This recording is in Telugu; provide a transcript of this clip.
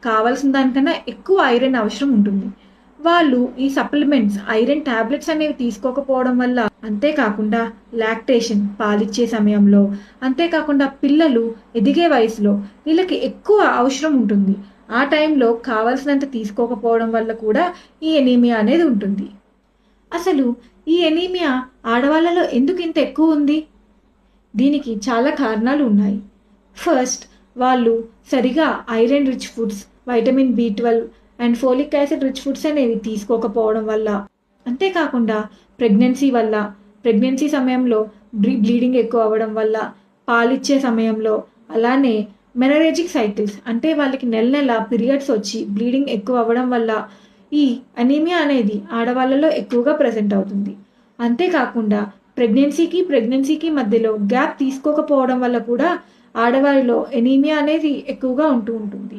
కావాల్సిన దానికన్నా ఎక్కువ ఐరన్ అవసరం ఉంటుంది. వాళ్ళు ఈ సప్లిమెంట్స్, ఐరన్ టాబ్లెట్స్ అనేవి తీసుకోకపోవడం వల్ల, అంతేకాకుండా లాక్టేషన్ పాలిచ్చే సమయంలో, అంతేకాకుండా పిల్లలు ఎదిగే వయసులో వీళ్ళకి ఎక్కువ అవసరం ఉంటుంది. ఆ టైంలో కావాల్సినంత తీసుకోకపోవడం వల్ల కూడా ఈ ఎనీమియా అనేది ఉంటుంది. అసలు ఈ ఎనీమియా ఆడవాళ్ళలో ఎందుకు ఇంత ఎక్కువ ఉంది? దీనికి చాలా కారణాలు ఉన్నాయి. ఫస్ట్, వాళ్ళు సరిగా iron rich foods, vitamin B12 and folic acid rich foods అనేవి తీసుకోకపోవడం వల్ల, అంతేకాకుండా ప్రెగ్నెన్సీ వల్ల, ప్రెగ్నెన్సీ సమయంలో బ్లీడింగ్ ఎక్కువ అవ్వడం వల్ల, పాలిచ్చే సమయంలో, అలానే మెనరేజిక్ సైకిల్స్ అంటే వాళ్ళకి నెల నెల పీరియడ్స్ వచ్చి బ్లీడింగ్ ఎక్కువ అవ్వడం వల్ల ఈ అనీమియా అనేది ఆడవాళ్ళలో ఎక్కువగా ప్రెజెంట్ అవుతుంది. అంతేకాకుండా ప్రెగ్నెన్సీకి మధ్యలో గ్యాప్ తీసుకోకపోవడం వల్ల కూడా ఆడవారిలో ఎనీమియా అనేది ఎక్కువగా ఉంటూ ఉంటుంది.